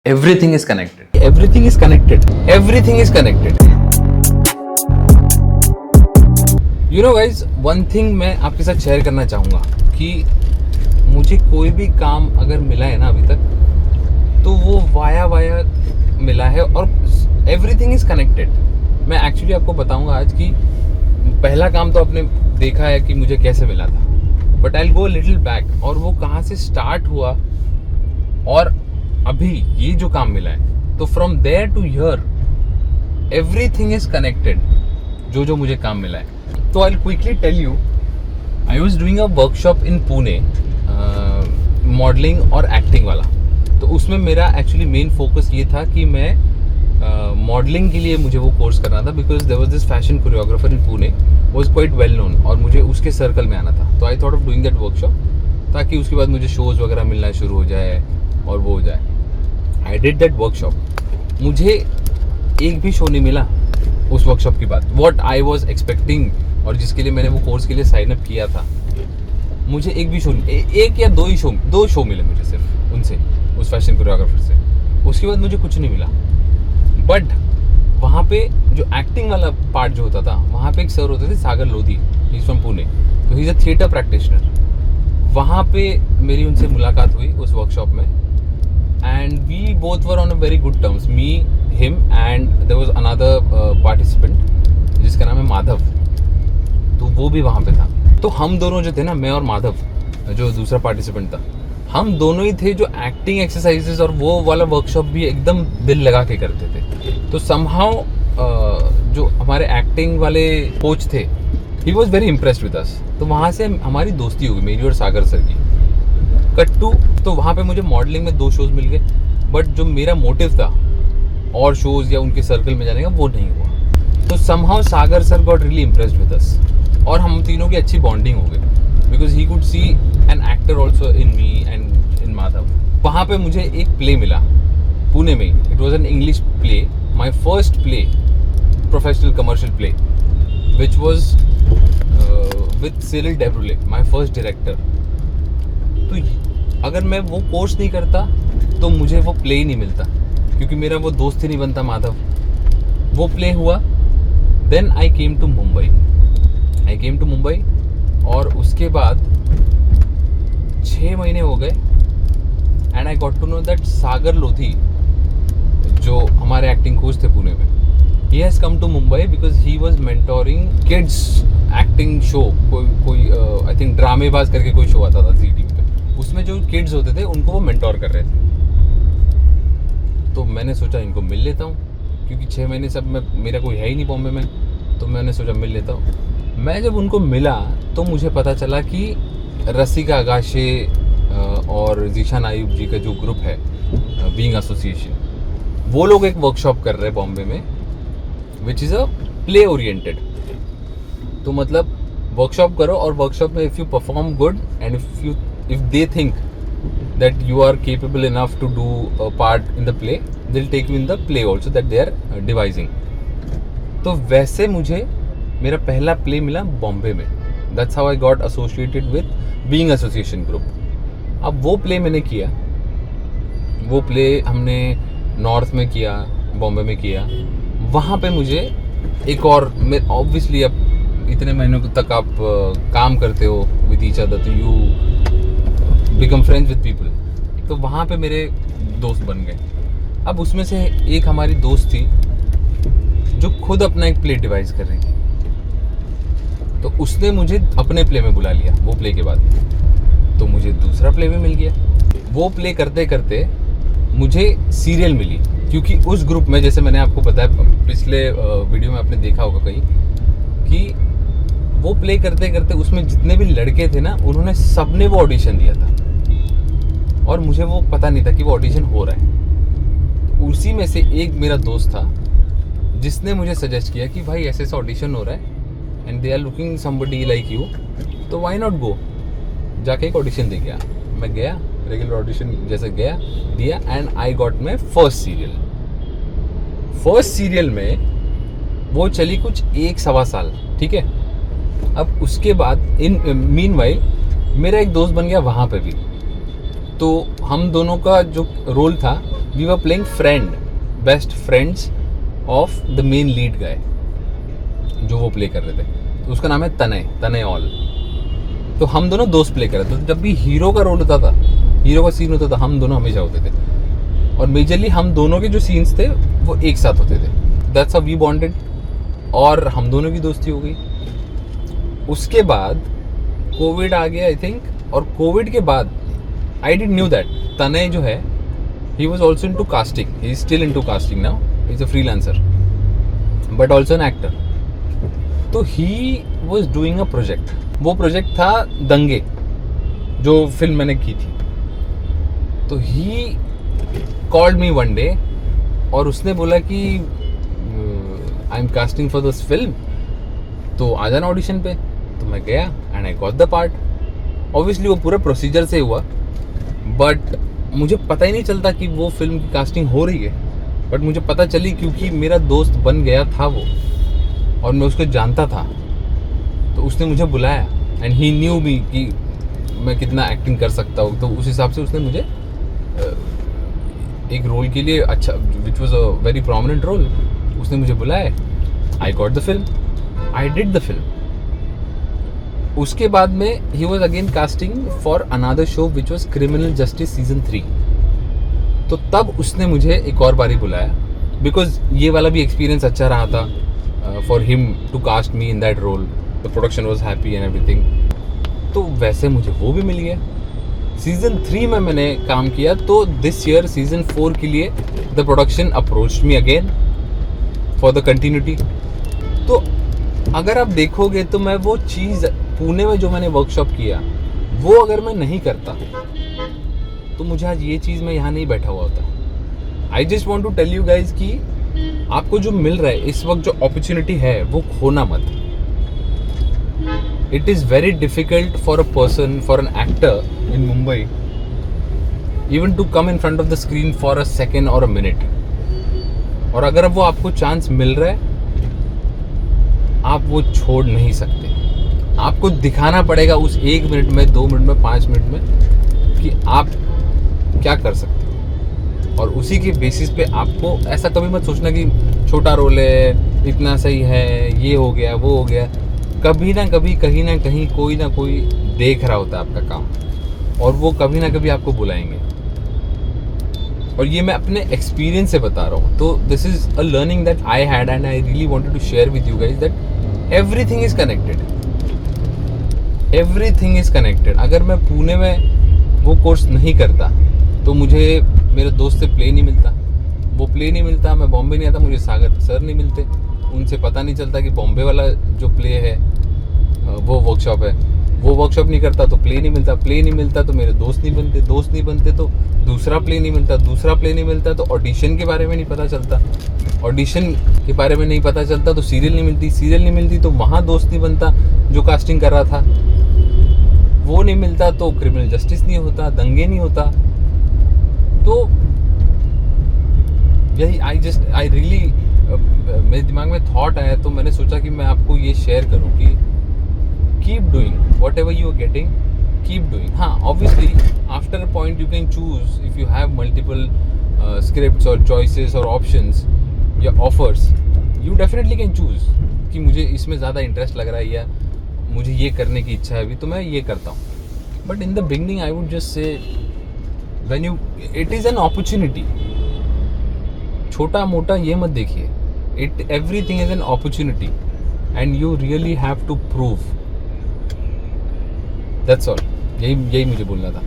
Everything is connected. Everything is connected. Everything is connected. You know guys, one thing मैं आपके साथ share करना चाहूँगा कि मुझे कोई भी काम अगर मिला है ना अभी तक, तो वो वाया मिला है और एवरीथिंग इज कनेक्टेड. मैं एक्चुअली आपको बताऊंगा आज कि पहला काम तो आपने देखा है कि मुझे कैसे मिला था, but I will go little back और वो कहाँ से स्टार्ट हुआ और अभी ये जो काम मिला है. तो from there to here everything is connected. जो मुझे काम मिला है, तो I will quickly tell you. I was doing a workshop in Pune, modelling और एक्टिंग वाला. तो उसमें मेरा एक्चुअली मेन फोकस ये था कि मैं मॉडलिंग के लिए मुझे वो कोर्स करना था, because there was this fashion choreographer in Pune, was quite well known और मुझे उसके सर्कल में आना था. तो I thought of doing that workshop ताकि उसके बाद मुझे शोज़ वगैरह मिलना शुरू हो जाए और वो हो जाए. I did that workshop. मुझे एक भी शो नहीं मिला उस वर्कशॉप की बात, वॉट आई वॉज एक्सपेक्टिंग, और जिसके लिए मैंने वो कोर्स के लिए साइन अप किया था. मुझे एक भी शो एक या दो शो मिले मुझे सिर्फ उनसे, उस फैशन कोरियोग्राफर से. उसके बाद मुझे कुछ नहीं मिला. बट वहाँ पे जो एक्टिंग वाला पार्ट जो होता था, वहाँ पे एक सर होते थे, Sagar Lodhi, he is from Pune. तो he is a theatre practitioner. वहाँ पे मेरी उनसे मुलाकात हुई उस वर्कशॉप में, and we both were on a very good terms, me him and there was another participant जिसका नाम है माधव. तो वो भी वहाँ पे था. तो हम दोनों जो थे ना, मैं और माधव जो दूसरा पार्टिसिपेंट था, हम दोनों ही थे जो एक्टिंग एक्सरसाइजेस और वो वाला वर्कशॉप भी एकदम दिल लगा के करते थे. तो समहाउ जो हमारे एक्टिंग वाले कोच थे, he was very impressed with अस. तो वहाँ से हमारी दोस्ती हो गई, मेरी और सागर सर की. कट टू, तो वहाँ पे मुझे मॉडलिंग में 2 शोज़ मिल गए, बट जो मेरा मोटिव था और शोज़ या उनके सर्कल में जाने का, वो नहीं हुआ. तो somehow Sagar sir got really impressed with us और हम तीनों की अच्छी बॉन्डिंग हो गई, because he could see an actor also in me and in Madhav. वहाँ पे मुझे एक प्ले मिला पुणे में. It was an English play, my first play, professional commercial play, which was with Cyril Debrule, my first director. तो अगर मैं वो कोर्स नहीं करता तो मुझे वो प्ले ही नहीं मिलता, क्योंकि मेरा वो दोस्त ही नहीं बनता माधव. वो प्ले हुआ. Then I came to Mumbai और उसके बाद 6 महीने हो गए, and I got to know that Sagar Lodhi, जो हमारे एक्टिंग कोच थे पुणे में, he has come to Mumbai because he was mentoring kids acting show. कोई आई थिंक ड्रामेबाज करके कोई शो आता था जी टीवी पे. उसमें जो किड्स होते थे उनको वो मेंटोर कर रहे थे. तो मैंने सोचा इनको मिल लेता हूँ, क्योंकि 6 महीने सब मेरा कोई है ही नहीं बॉम्बे में. तो मैंने सोचा मिल लेता हूँ. मैं जब उनको मिला तो मुझे पता चला कि रसिका आगाशे और जीशान आयुब जी का जो ग्रुप है, बीइंग एसोसिएशन, वो लोग एक वर्कशॉप कर रहे हैं बॉम्बे में, which is a play oriented. तो मतलब वर्कशॉप करो और वर्कशॉप में if you perform good and if they think that you are capable enough to do a part in the play, they will take you in the play also that they are devising. तो वैसे मुझे मेरा पहला play मिला बॉम्बे में. That's how I got associated with being association group. अब वो play मैंने किया. वो प्ले हमने नॉर्थ में किया, बॉम्बे में किया. वहाँ पे मुझे एक और, ऑब्वियसली अब इतने महीनों तक आप काम करते हो विद ईच अदर, तो you become friends with people. तो वहाँ पे मेरे दोस्त बन गए. अब उसमें से एक हमारी दोस्त थी जो खुद अपना एक प्ले डिवाइस कर रही थी. तो उसने मुझे अपने प्ले में बुला लिया वो प्ले के बाद. तो मुझे दूसरा प्ले भी मिल गया. वो प्ले करते करते मुझे सीरियल मिली, क्योंकि उस ग्रुप में, जैसे मैंने आपको बताया पिछले वीडियो में आपने देखा होगा कहीं, कि वो प्ले करते करते उसमें जितने भी लड़के थे ना, उन्होंने सबने वो ऑडिशन दिया था और मुझे वो पता नहीं था कि वो ऑडिशन हो रहा है. तो उसी में से एक मेरा दोस्त था जिसने मुझे सजेस्ट किया कि भाई ऐसे ऑडिशन हो रहा है and they are looking somebody like you, तो व्हाई नॉट गो. जाके एक ऑडिशन दे गया. मैं गया, रेगुलर ऑडिशन जैसे गया, दिया, and I got my first serial में वो चली कुछ 1-1.25 साल. ठीक है. अब उसके बाद इन मीनवाइल मेरा एक दोस्त बन गया वहाँ पे भी. तो हम दोनों का जो रोल था we were playing friend, best friends of the main lead guy जो वो प्ले कर रहे थे। तो उसका नाम है तनय ऑल। तो हम दोनों दोस्त प्ले कर रहे थे। तो जब भी हीरो का रोल होता था, हीरो का सीन होता था, हम दोनों हमेशा होते थे। और मेजरली हम दोनों के जो सीन्स थे वो एक साथ होते थे। दैट्स हाउ वी बॉन्डेड और हम दोनों की दोस्ती हो गई। उसके बाद कोविड आ गया आई थिंक, और कोविड के बाद I didn't knew that Tanay जो है he was also into casting, he is still into casting now, he is a freelancer but also an actor. तो he was doing a project, वो project था दंगे जो film मैंने की थी। तो he called me one day और उसने बोला कि I am casting for this film, तो आ जाना ऑडिशन पे। तो मैं गया and I got the part. Obviously वो पूरा प्रोसीजर से हुआ, बट मुझे पता ही नहीं चलता कि वो फिल्म की कास्टिंग हो रही है। बट मुझे पता चली क्योंकि मेरा दोस्त बन गया था वो और मैं उसको जानता था। तो उसने मुझे बुलाया एंड ही न्यू मी कि मैं कितना एक्टिंग कर सकता हूँ। तो उस हिसाब से उसने मुझे एक रोल के लिए, अच्छा which was a very prominent role, उसने मुझे बुलाया। I got the film, I did the film. उसके बाद में he was again casting for another show which was criminal justice season 3। तो तब उसने मुझे एक और बारी बुलाया बिकॉज ये वाला भी एक्सपीरियंस अच्छा रहा था for him to cast me in that role. The production was happy and everything. तो वैसे मुझे वो भी मिल गया। सीजन 3 में मैंने काम किया। तो दिस ईयर सीजन 4 के लिए the production approached me again for the continuity. तो अगर आप देखोगे तो मैं वो चीज़ पुणे में जो मैंने वर्कशॉप किया वो अगर मैं नहीं करता तो मुझे आज ये चीज़ मैं यहाँ नहीं बैठा हुआ होता। I just want to tell you guys कि आपको जो मिल रहा है इस वक्त, जो अपॉर्चुनिटी है, वो खोना मत। It is very difficult for a person, for an actor in Mumbai even to come in front of the screen for a second और अ मिनट। और अगर वो आपको चांस मिल रहा है आप वो छोड़ नहीं सकते। आपको दिखाना पड़ेगा उस 1 मिनट में, 2 मिनट में, 5 मिनट में कि आप क्या कर सकते हो। और उसी के बेसिस पे आपको ऐसा कभी मत सोचना कि छोटा रोल है, इतना सही है, ये हो गया, वो हो गया। कभी ना कभी, कहीं ना कहीं, कोई ना कोई देख रहा होता है आपका काम और वो कभी ना कभी आपको बुलाएंगे। और ये मैं अपने एक्सपीरियंस से बता रहा हूँ। तो this is a learning that I had and I really wanted to share with you guys that everything is connected, everything is connected. अगर मैं पुणे में वो कोर्स नहीं करता तो मुझे मेरे दोस्त से प्ले नहीं मिलता, वो प्ले नहीं मिलता, मैं बॉम्बे नहीं आता, मुझे सागर सर नहीं मिलते, उनसे पता नहीं चलता कि बॉम्बे वाला जो प्ले है वो वर्कशॉप है, वो वर्कशॉप नहीं करता तो प्ले नहीं मिलता, प्ले नहीं मिलता तो मेरे दोस्त नहीं बनते, दोस्त नहीं बनते तो दूसरा प्ले नहीं मिलता, दूसरा प्ले नहीं मिलता तो ऑडिशन के बारे में नहीं पता चलता, ऑडिशन के बारे में नहीं पता चलता तो सीरियल नहीं मिलती, सीरियल नहीं मिलती तो वहाँ दोस्त नहीं बनता जो कास्टिंग कर रहा था, वो नहीं मिलता तो क्रिमिनल जस्टिस नहीं होता, दंगे नहीं होता। तो यही आई रियली मेरे दिमाग में थॉट आया तो मैंने सोचा कि मैं आपको ये शेयर करूं कि keep doing whatever you are getting, keep doing. हाँ, obviously after a point you can choose if you have multiple scripts और चॉइसेस और ऑप्शंस या offers, you definitely can choose कि मुझे इसमें ज़्यादा इंटरेस्ट लग रहा है या मुझे ये करने की इच्छा है अभी तो मैं ये करता हूँ। But in the beginning I would just say when you, it is an opportunity. छोटा मोटा ये मत देखिए, it everything is an opportunity and you really have to prove. That's all, यही मुझे बोलना था।